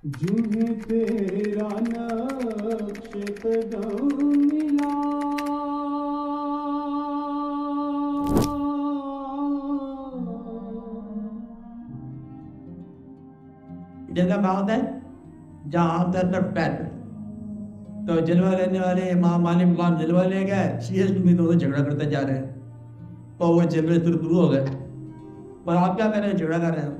جو ہے تیرا نقش قدم ملا جگہ بات ہے جہاں آپ در طرف پیٹ تو جلوہ لینے والے امام مالک مقام جلوہ لے گئے، شیعہ سنی دونوں جھگڑا کرتے جا رہے ہیں اور وہ جلوے شروع ہو گئے اور آپ کیا کر رہے ہیں؟ جھگڑا کر رہے ہیں.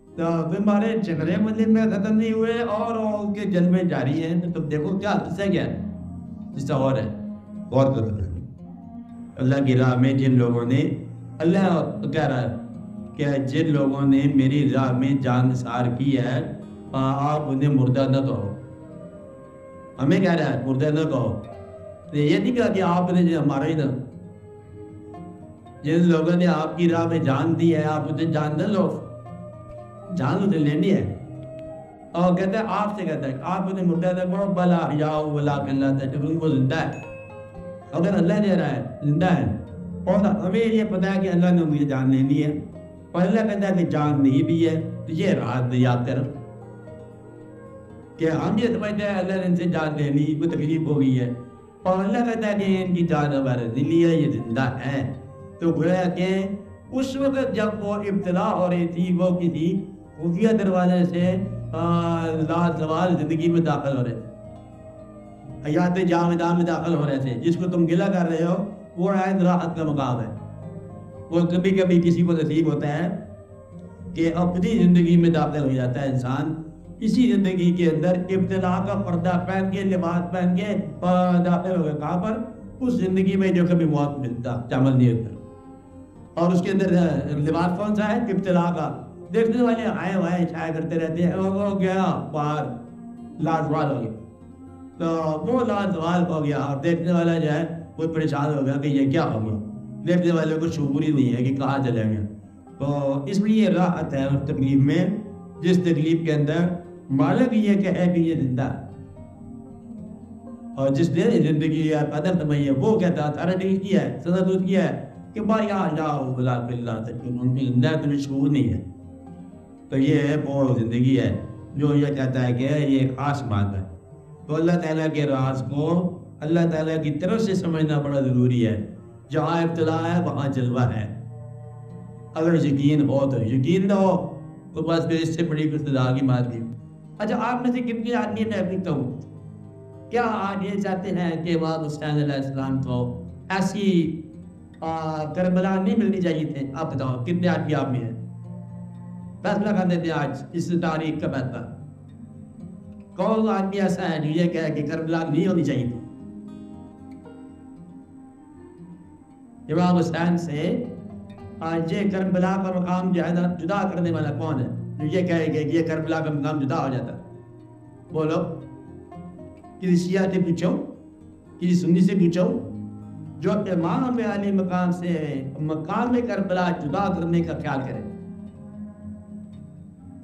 تو ہمارے جھگڑے مجلس میں ختم نہیں ہوئے اور ان کے جلوے جاری ہیں. تو تم دیکھو کیا قصہ کیا ہے، قصہ اور ہے، غور کرو. اللہ کی راہ میں جن لوگوں نے، اللہ کہہ رہا ہے کہ جن لوگوں نے میری راہ میں جان نثار کی ہے آپ انہیں مردہ نہ کہو. ہمیں کہہ رہا ہے مردہ نہ کہو. یہ نہیں کہا کہ آپ نے جو ہمارا ہی نہ، جن لوگوں نے آپ کی راہ میں جان دی ہے آپ اسے جان نہ لو، جان اسے لینی ہے. اور کہتا ہے آپ سے کہتا ہے آپ انہیں مردہ نہ کہو بلا یاؤ بلا اللہ تجربہ، وہ زندہ ہے. اگر اللہ دے رہا ہے زندہ ہے اور ہمیں یہ پتا ہے کہ اللہ نے مجھے جان لینی ہے اور اللہ کہتا ہے کہ جان نہیں بھی ہے. تو یہ راز یاد کرو کہ ہم یہ سمجھتے ہیں اللہ نے ان سے جان لینی، کوئی تکلیف ہو گئی ہے اور اللہ کہتا ہے کہ ان کی جان ہمارے دلی ہے، یہ زندہ ہے. تو گویا کہ اس وقت جب وہ ابتلا ہو رہی تھی وہ کسی خفیہ دروازے سے لازوال زندگی میں داخل ہو رہے تھے، حیات جاوداں میں داخل ہو رہے تھے. جس کو تم گلہ کر رہے ہو وہ عین راحت کا مقام ہے. وہ کبھی کبھی کسی کو نصیب ہوتا ہے کہ اپنی زندگی میں داخل ہو جاتا ہے انسان، اسی زندگی کے اندر ابتلا کا پردہ پہن کے لباس پہن کے داخل ہو گئے. کہاں پر؟ اس زندگی میں جو کبھی موت ملتا چمل نہیں ہوتا. اور اس کے اندر لباس کون سا ہے؟ ابتلا کا. دیکھنے والے آئے وائے چھایا کرتے رہتے ہیں. وہ گیا باہر لازوال ہو گیا، تو وہ لازوال ہو گیا اور دیکھنے والا جو ہے وہ پریشان ہو گیا کہ یہ کیا ہو گیا. دیکھنے والے کو شعور ہی نہیں ہے کہ کہاں چلے گیا. تو اس لیے راحت ہے اس تکلیف میں جس تکلیف کے اندر مالک یہ کہے کہ یہ زندہ ہے اور جس نے زندگی قدر سمجھی ہے وہ کہتا ہے اتھارٹی کی ہے، صدر کی ہے کہ بھائی اللہ بلا اللہ تک ان کی زندہ تمہیں شعور نہیں ہے. تو یہ وہ زندگی ہے جو یہ کہتا ہے کہ یہ خاص بات ہے. تو اللہ تعالیٰ کے راز کو اللہ تعالیٰ کی طرف سے سمجھنا بڑا ضروری ہے. جہاں ابتلا ہے وہاں جلوہ ہے. اگر یقین ہو تو یقین نہ ہو تو بس پھر اس سے بڑی کچھ خدا کی بات نہیں. اچھا آپ میں سے کتنے آدمی میں پوچھتا ہوں کیا آج یہ چاہتے ہیں کہ امام حسین علیہ السلام کو ایسی کربلا نہیں ملنی چاہیے تھے؟ آپ بتاؤ کتنے آدمی آپ میں ہیں؟ فیصلہ کر دیتے ہیں آج اس تاریخ کا فیصلہ. کون آدمی ایسا ہے جو یہ کہے کہ کربلا نہیں ہونی چاہیے تھی؟ امام حسین سے یہ کربلا کا مقام جو ہے نا جدا کرنے والا کون ہے جو یہ کہے کہ یہ کربلا کا مقام جدا ہو جاتا؟ بولو. کسی شیعہ سے پوچھو، کسی سنی سے پوچھو، جو امام علی مقام سے مقام کربلا جدا کرنے کا خیال کرے.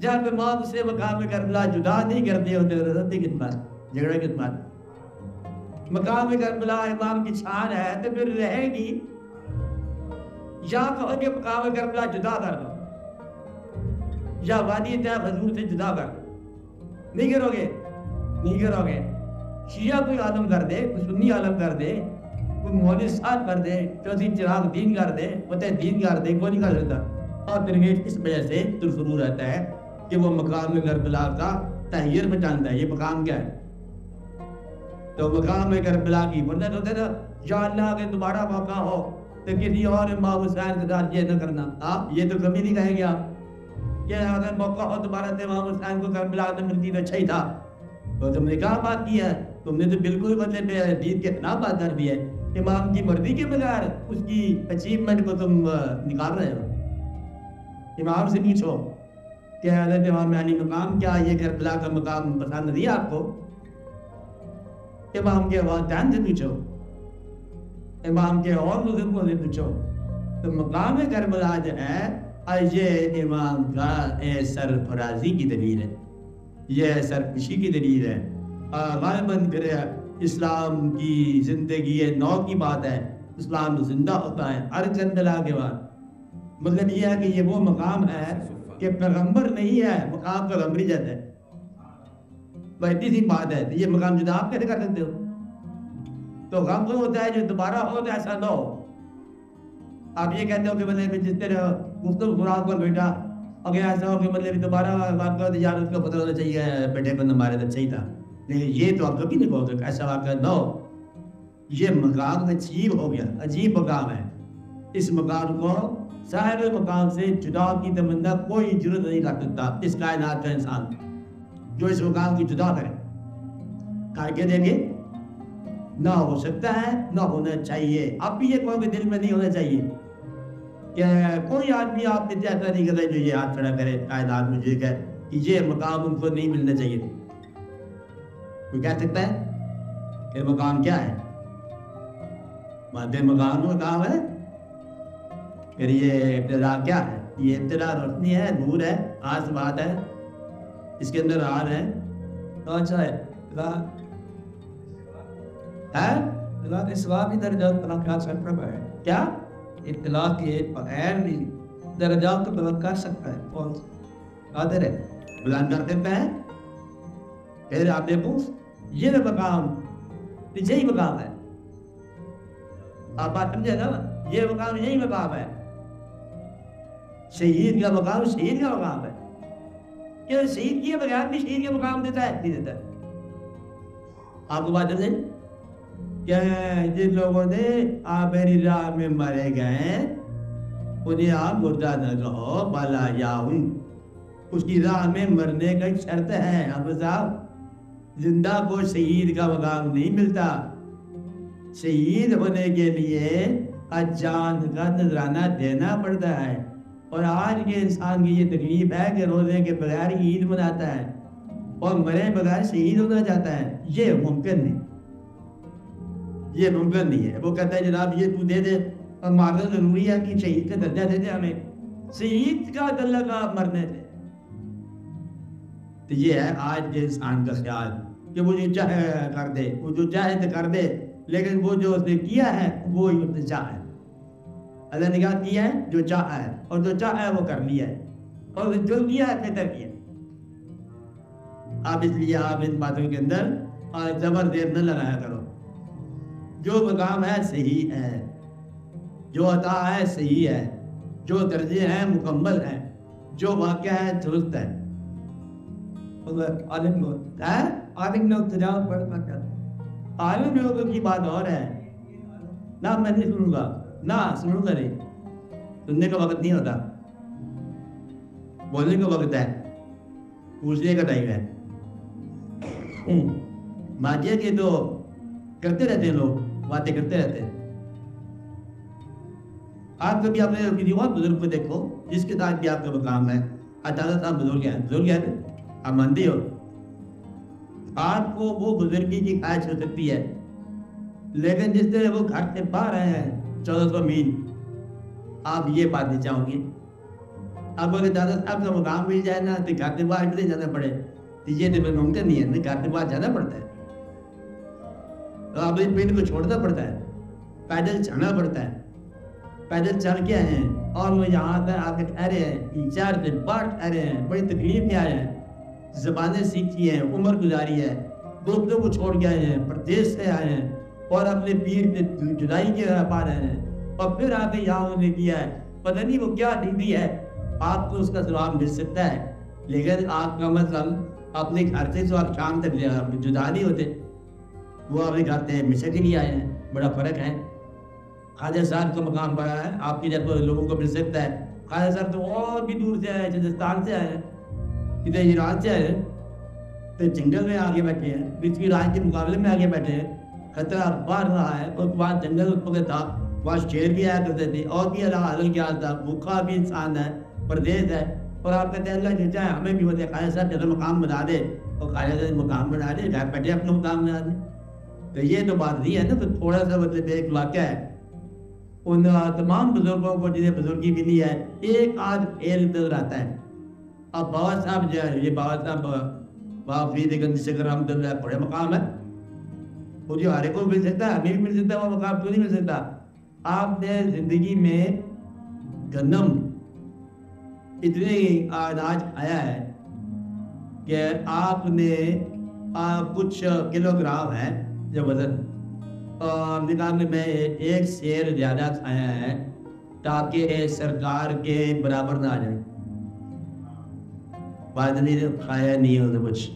جب امام سے مقام کربلا جدا نہیں کرتے ہوتے رضی کس بات، جھگڑے کس بات؟ مقام کربلا امام کی شان ہے تو پھر رہے گی. یا کہو کہ مقام کربلا جدا کر دو یا وادی طیب حضور سے جدا کر دو. نہیں کرو گے، نہیں کرو گے. شیعہ کوئی عالم کر دے، کوئی سنی عالم کر دے، کوئی مولوی صاحب کر دے، چوتھی چراغ دین کر دے، فتح دین کر دے، کوئی نہیں کر سکتا. اور پھر اس وجہ سے ترفرو رہتا ہے کہ وہ مقام کربلا کا تحیر بچاتا ہے. یہ مقام کیا ہے؟ تو مقام کربلا کی مدد ہوتے نا. یا اللہ اگر دوبارہ موقع ہو تو کسی اور امام حسین کے ساتھ یہ نہ کرنا. آپ یہ تو کبھی نہیں کہیں گے آپ کہ اگر موقع ہو دوبارہ تو امام حسین کو کربلا میں ملتی تو اچھا ہی تھا. تو تم نے کہاں بات کی ہے؟ تم نے تو بالکل بدلے پہ دین کے خلاف بات کر دی ہے. امام کی مرضی کے بغیر اس کی اچیومنٹ کو تم نکال رہے ہو. امام سے پوچھو کہ حضرت امام علی مقام کیا یہ کربلا کا مقام پسند نہیں آپ کو؟ امام کے والدین سے پوچھو، امام کے اور بزرگوں سے پوچھو. تو مقام کربلا جو ہے یہ امام کا سرفرازی کی دلیل ہے، یہ سرکشی کی دلیل ہے. غالباً پھر اسلام کی زندگی نو کی بات ہے. اسلام زندہ ہوتا ہے ہر کربلا کے بعد. مطلب یہ ہے کہ یہ وہ مقام ہے کہ پیغمبر نہیں ہے، مقام پیغمبری جیسا ہے. بھائی اتنی سی بات ہے، یہ مقام جدا آپ کیسے کر سکتے ہو؟ تو غم وہ ہوتا ہے جو دوبارہ ہو تو ایسا نہ ہو. آپ یہ کہتے ہو کہ مطلب جس طرح مختلف خوراک پر بیٹا اگر ایسا ہو کہ مطلب دوبارہ واقعہ یار اس کو پتہ ہونا چاہیے بیٹے کو ہمارے تو صحیح تھا، لیکن یہ تو آپ کبھی نہیں بول سکتے ایسا واقعہ نہ ہو. یہ مقام عجیب ہو گیا، عجیب مقام ہے. اس مقام کو سارے مقام سے جدا کی تمنا کوئی ضرورت نہیں کر سکتا اس کائنات کا انسان جو اس مقام کی جدا کرے. کہا کہ دیں گے نہ ہو سکتا ہے نہ ہونا چاہیے. اب بھی یہ کوئی دل میں نہیں ہونا چاہیے کہ کوئی آدمی آپ نے ایسا نہیں کرتا جو یہ ہاتھ کھڑا کرے کائنات میں جو کہ یہ مقام ان کو نہیں ملنا چاہیے. کوئی کہہ سکتا ہے کہ مقام کیا ہے؟ مادہ مقام ہے. پھر یہ ابتدا کیا ہے؟ یہ ابتدا روشنی ہے، نور ہے، آسمات ہے، اس کے اندر حال ہے. تو اچھا ہے اسلام ہی درجات بلند کر سکتا ہے. کیا اطلاع کے بغیر بھی درجات کو بلند کر سکتا ہے. کون قادر ہے بلند کر دیتا ہے. پھر آپ دیکھو یہ مقام یہی مقام ہے. آپ بات سمجھے نا، یہ مقام یہی مقام ہے. شہید کا مقام شہید کا مقام ہے. کہ شہید کے بغیر بھی شہید کا مقام دیتا ہے نہیں دیتا ہے. آپ کو بات سمجھے کہ جن لوگوں نے آپ میری راہ میں مرے گئے انہیں آپ مردہ نہ کہو بالا یاؤں. اس کی راہ میں مرنے کا ایک شرط ہے. اب صاحب زندہ کو شہید کا مقام نہیں ملتا. شہید ہونے کے لیے جان کا نذرانہ دینا پڑتا ہے. اور آج کے انسان کی یہ تکلیف ہے کہ روزے کے بغیر عید مناتا ہے اور مرے بغیر شہید ہونا چاہتا ہے. یہ ممکن نہیں، یہ ممکن نہیں ہے. وہ کہتا ہے جناب یہ تو دے دے اور مارنا ضروری ہے کہ شہید کا درجہ دے دے ہمیں، شہید کا تعلق آپ مرنے دے. تو یہ ہے آج کے انسان کا خیال کہ وہ جو چاہے کر دے، وہ جو چاہے تو کر دے، لیکن وہ جو اس نے کیا ہے وہ اس نے چاہا ہے. اللہ نے کہا کیا ہے جو چاہا ہے، اور جو چاہا ہے وہ کر لیا ہے، اور جو کیا ہے بہتر کیا. آپ اس لیے آپ ان باتوں کے اندر زبر دیر نہ لگایا کرو. جو مقام ہے صحیح ہے، جو عطا ہے صحیح ہے، جو درجے ہیں مکمل ہیں، جو واقعہ ہے درست ہے. عالم لوگ تجاوز پڑھ سکتے ہیں. عالم لوگوں کی بات اور ہے. نہ میں نہیں سنوں گا، نہ سنوں گا نہیں. سننے کا وقت نہیں ہوتا، بولنے کا وقت ہے، پوچھنے کا ٹائم ہے. ماجے کے تو کرتے رہتے ہیں لوگ، باتیں کرتے رہتے ہیں. آپ کبھی آپ نے کسی اور بزرگ کو دیکھو جس کے ساتھ بھی آپ کا مقام ہے. اچانک صاحب بزرگ ہیں آپ مانتے ہو. آپ کو وہ بزرگی کی خواہش ہو سکتی ہے، لیکن جس طرح وہ گھر سے باہر آئے ہیں 1400 میل، آپ یہ بات نہیں چاہو گے. آپ اگر دادا صاحب کا مقام مل جائے نا تو گھر سے باہر نہیں جانا پڑے تو یہ تو ممکن نہیں ہے. گھر سے باہر جانا پڑتا ہے، تو آپ اس پنڈ کو چھوڑنا پڑتا ہے، پیدل چلنا پڑتا ہے. پیدل چل کے آئے ہیں اور وہ یہاں پر آ کے ٹھہرے ہیں، 4 دن بعد ٹھہرے ہیں، بڑی تکلیف کے آئے ہیں، زبانیں سیکھی ہیں، عمر گزاری ہے، دوستوں کو چھوڑ کے آئے ہیں، پردیش سے آئے ہیں اور اپنے پیر سے جدائی کے پا رہے ہیں، اور پھر آ کے یہاں انہوں نے کیا ہے. پتہ نہیں وہ کیا ڈیوٹی ہے، آپ کو اس کا ثواب مل سکتا ہے، لیکن آپ کا مطلب اپنے گھر سے تو آپ شام تک جدا نہیں ہوتے. وہ اپنے گھر سے ہمیشہ کے لیے آئے ہیں. بڑا فرق ہے. خواجہ صاحب کا مقام بڑا ہے، آپ کی جب لوگوں کو مل سکتا ہے. خواجہ صاحب تو اور بھی دور سے آئے، ہندوستان سے آئے، کتنے ایران سے آئے، تو جنگل میں آگے بیٹھے ہیں، پرتھوی راج کے مقابلے میں آگے بیٹھے ہیں. خطرہ بڑھ رہا ہے اور وہاں جنگل اس وقت تھا، وہاں شیر بھی آیا کرتے تھے اور بھی اللہ حضرت کیا تھا. بھوکا بھی انسان ہے، پردیش ہے، اور آپ کہتے ہیں اللہ جو چاہے ہمیں بھی ہوتے. خواجہ صاحب جیسا مقام بنا دے اور خواجہ صاحب مقام بنا دے، گھر بیٹھے اپنا مقام بنا دے. تو یہ تو بات نہیں ہے نا. تو تھوڑا سا مطلب ایک واقعہ ہے. ان تمام بزرگوں کو جنہیں بزرگی ملی ہے ایک آدھ پھیل نظر آتا ہے. اب بابا صاحب جو ہے، یہ بابا صاحب بابا فرید گنج شیخ رحمۃ اللہ بڑے مقام ہے. وہ جو ہر ایک کو مل سکتا ہے، ہمیں بھی مل سکتا ہے، وہ مقام تو نہیں مل سکتا. آپ نے زندگی میں گندم اتنے اناج کھایا ہے کہ آپ نے کچھ کلو گرام ہے جو وزن، نکال میں 1 سیر زیادہ کھایا ہے تاکہ سرکار کے برابر نہ آ جائے. بعد میں کھایا نہیں ہوتا کچھ.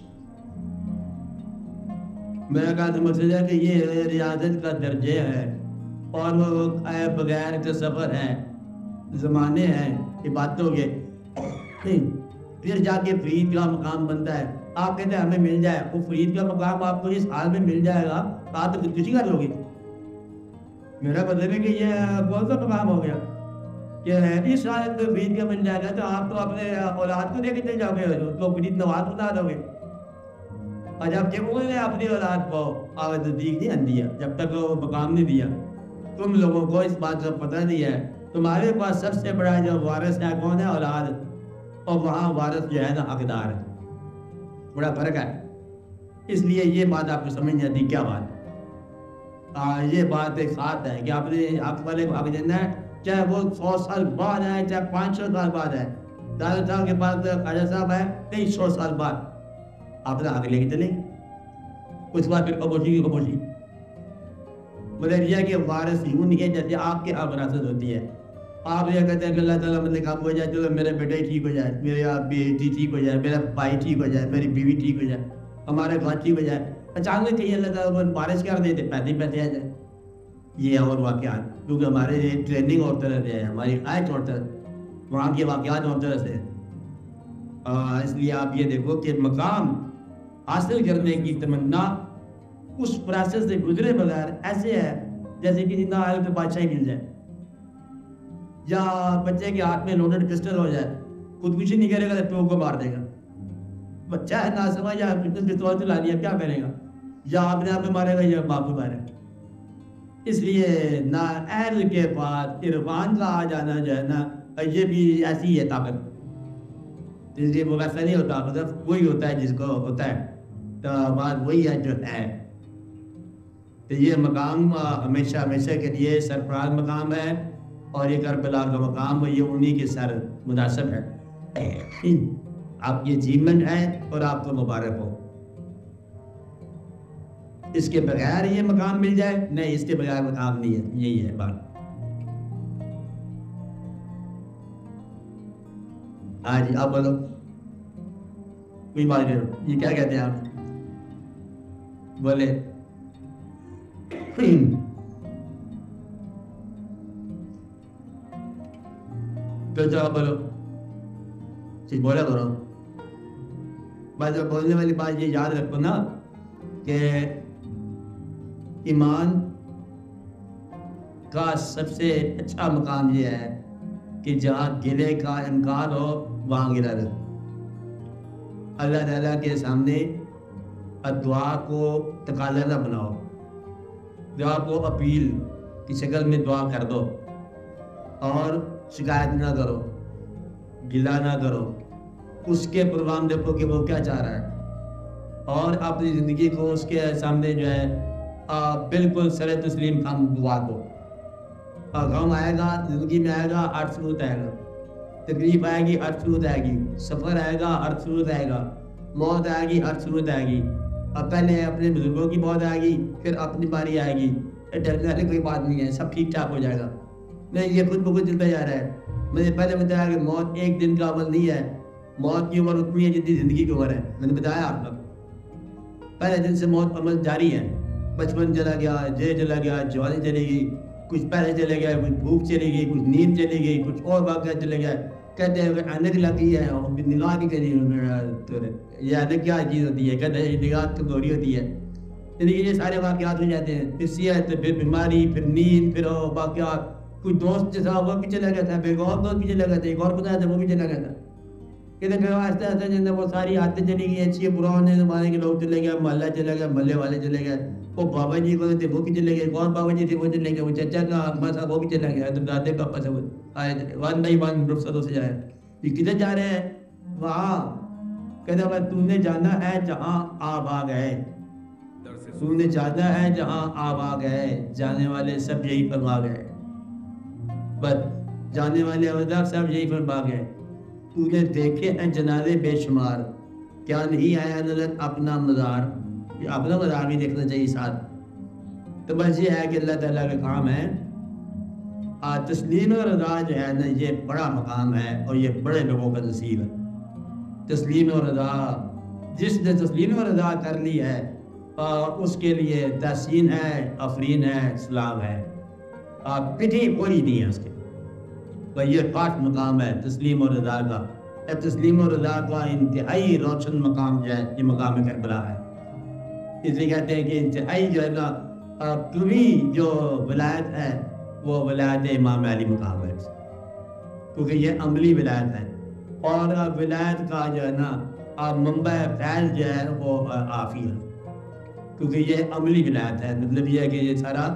میرا کہا مقصد ہے کہ یہ ریاضت کا درجے ہے اور وہ کھائے بغیر کے سفر ہے، زمانے ہیں عبادتوں کے. پھر جا کے فرید کا مقام بنتا ہے. آپ کہتے ہیں ہمیں مل جائے، وہ فرید کا مقام آپ کو اس حال میں مل جائے گا آپ تو خودکشی کر لو گے. میرا مطلب ہے کہ یہ کون سا مقام ہو گیا کہ اس حالت میں فرید کا مل جائے گا تو آپ تو اپنے اولاد کو دے کے چل جاؤ گے، تو فرید نواز بنا دو گے. اور جب کہ انہوں نے اپنی اولاد کو نزدیک نہیں دیا، جب تک وہ مقام نہیں دیا. تم لوگوں کو اس بات کا پتہ نہیں ہے. تمہارے پاس سب سے بڑا جو وارث ہے کون ہے؟ اولاد. اور وہاں وارث جو ہے نا حقدار ہے. بڑا فرق ہے. اس لیے یہ بات آپ کو سمجھ نہیں آتی. کیا بات ہے؟ یہ بات ایک ساتھ ہے کہ آپ نے حق والے کو حق دینا ہے، چاہے وہ 100 سال بعد ہے چاہے 500 سال بعد ہے. دادا صاحب کے پاس خواجہ صاحب ہے 2300 سال بعد آپ نے حق لے کے چلے. اس بعد پھر خاموشی کی خاموشی. مطلب یہ کہ وارث یوں نہیں ہے جیسے آپ کے وراثت ہوتی ہے. آپ یہ کہتے ہیں کہ اللہ تعالیٰ نے کام ہو جائے، چلو میرے بیٹے ٹھیک ہو جائے، میرے بیٹی ٹھیک ہو جائے، میرا بھائی ٹھیک ہو جائے، میری بیوی ٹھیک ہو جائے، ہمارے گھر ٹھیک ہو جائے. اچانک کہیں اللہ تعالیٰ کو بارش کر دیتے، پیسے آ جائے. یہ اور واقعات کیونکہ ہمارے ٹریننگ اور طرح سے ہے، ہماری آیت اور طرح، وہاں کے واقعات اور طرح سے. اس لیے آپ یہ دیکھو کہ مقام حاصل کرنے کی تمنا اس پروسیس سے گزرے بغیر ایسے ہے جیسے کہ جتنا آئے تو بادشاہی مل جائے یا بچے کے ہاتھ میں لوڈڈ پسٹل ہو جائے، خودکشی نہیں کرے گا تو پیو کو مار دے گا. بچہ ہے نہ سمجھ یا پستول چلا دیا کیا کرے گا، یا اپنے آپ میں مارے گا یا باپ کو مارے گا. اس لیے نا اہل کے پاس عرفان کا آ جانا جو ہے نا یہ بھی ایسی ہے طاقت. اس لیے وہ ویسا نہیں ہوتا، مطلب وہی ہوتا ہے جس کو ہوتا ہے، تو بات وہی ہے جو ہے. تو یہ مقام ہمیشہ ہمیشہ کے لیے سرفراز مقام ہے اور یہ کربلا کا مقام یہ انہی کے سر مناسب ہے. آپ کی اچیومنٹ ہے اور آپ کو مبارک ہو. اس کے بغیر یہ مقام مل جائے نہیں، اس کے بغیر مقام نہیں ہے. یہی ہے بات. ہاں جی آپ بولو کوئی بات کرو. یہ کیا کہتے ہیں آپ؟ بولے تو جواب بولو، بولا کرو. بس بولنے والی بات یہ یاد رکھو نا کہ ایمان کا سب سے اچھا مقام یہ ہے کہ جہاں گلے کا امکان ہو وہاں گلا رہو. اللہ تعالیٰ کے سامنے دعا کو تقاضا نہ بناؤ، دعا کو اپیل کی شکل میں دعا کر دو اور شکایت نہ کرو، گلا نہ کرو. اس کے پروگرام دیکھو کہ وہ کیا چاہ رہا ہے اور اپنی زندگی کو اس کے سامنے جو ہے بالکل سر تسلیم خام دعا دو. غم آئے گا زندگی میں آئے گا، ارتھ سلوت آئے گا، تکلیف آئے گی، ارتھ سلوت آئے گی، سفر آئے گا، ارتھ سلوت آئے گا، موت آئے گی، ارتھ سلوت آئے گی. اب پہلے اپنے بزرگوں کی موت آئے گی، پھر اپنی باری آئے گی. ڈرنے والی کوئی بات نہیں ہے، سب ٹھیک ٹھاک ہو جائے گا. نہیں، یہ خود بخود چلتا جا رہا ہے. میں نے پہلے بتایا کہ موت ایک دن کا عمل نہیں ہے، موت کی عمر اتنی ہے جتنی زندگی کی عمر ہے. میں نے بتایا آپ کو پہلے دن سے موت عمل جاری ہے. بچپن چلا گیا، جے چلا گیا، جوانی چلی گئی، کچھ پہلے چلے گئے، کچھ بھوک چلی گئی، کچھ نیند چلی گئی، کچھ اور واقعہ چلے گئے. کہتے ہیں کہ اینک لگی ہے اور نگاہ نہیں کری. یہ اینک کیا چیز ہوتی ہے؟ کہتے ہیں نگاہ کمزوری ہوتی ہے. یعنی کہ یہ سارے واقعات ہو جاتے ہیں، پھر صحت، پھر بیماری، پھر نیند، پھر واقعات. کوئی دوست جیسا وہ بھی چلا گیا تھا، ایک اور دوست بھی چلا گیا تھا، ایک اور بتایا تھا وہ بھی چلا گیا تھا. کہتے ہیں ایسا ایسا جیسے وہ ساری عادتیں چلی گئی، اچھی پرانے زمانے کے لوگ چلے گئے، محلہ چلے گئے، محلے والے چلے گئے، وہ بابا جی کو تھے وہ بھی چلے گئے، کون بابا جی تھے وہ چلے گئے، وہ چچا کا اما صاحب وہ بھی چلا گیا، دادے کا پاس آئے ون بائی ون رخصتوں سے جائے. یہ کدھر جا رہے ہیں؟ وہاں. کہتے ہیں تو نے جانا ہے جہاں آپ آ گئے، تو نے جانا ہے جہاں آپ آ گئے، جانے والے سب یہی فرما گئے. بس جانے والے سب یہی فرما گئے. تو نے دیکھے ہیں جنازے بے شمار، کیا نہیں ہے حضرت اپنا مزار، اپنا مزار بھی دیکھنا چاہیے ساتھ. تو بس یہ ہے کہ اللہ تعالیٰ کا کام ہے. تسلیم و رضا جو ہے نا یہ بڑا مقام ہے اور یہ بڑے لوگوں کا نصیب ہے. تسلیم و رضا، جس نے تسلیم و رضا کر لی ہے اس کے لیے تحسین ہے، آفرین ہے، سلام ہے. پٹھی کوئی نہیں ہے اس کے. بھائی یہ خاص مقام ہے تسلیم و رضا کا. تسلیم و رضا کا انتہائی روشن مقام جو ہے یہ مقام کربلا ہے. اس لیے کہتے ہیں کہ انتہائی جو ہے نا پوری جو ولایت ہے وہ ولایت امام علی مقام ہے، کیونکہ یہ عملی ولایت ہے. اور ولایت کا جو ہے نا منبع فیض جو ہے وہ آفی ہے، کیونکہ یہ عملی ولایت ہے. مطلب یہ ہے کہ یہ سارا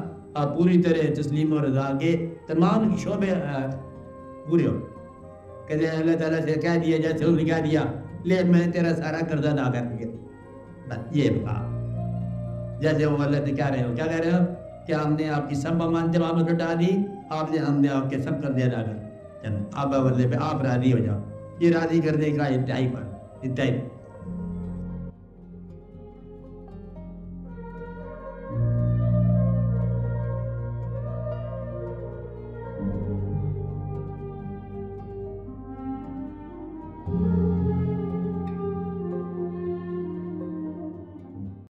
پوری طرح تسلیم و رضا کے تمام شعبے پورے ہو. کہتے ہیں اللہ تعالیٰ سے کہہ دیا جیسے اس نے کہہ دیا لے میں تیرا سارا قرضہ ادا کر دیا. بس یہ بتا جیسے وہ اللہ سے کہہ رہے ہو، کیا کہہ رہے ہو کہ ہم نے آپ کی سب امان جواب لٹا دی، ہم نے آپ کے سب قرضے ادا کر. چلو آپ اللہ پہ آپ راضی ہو جاؤ. یہ راضی کرنے کا انتہائی پر انتہائی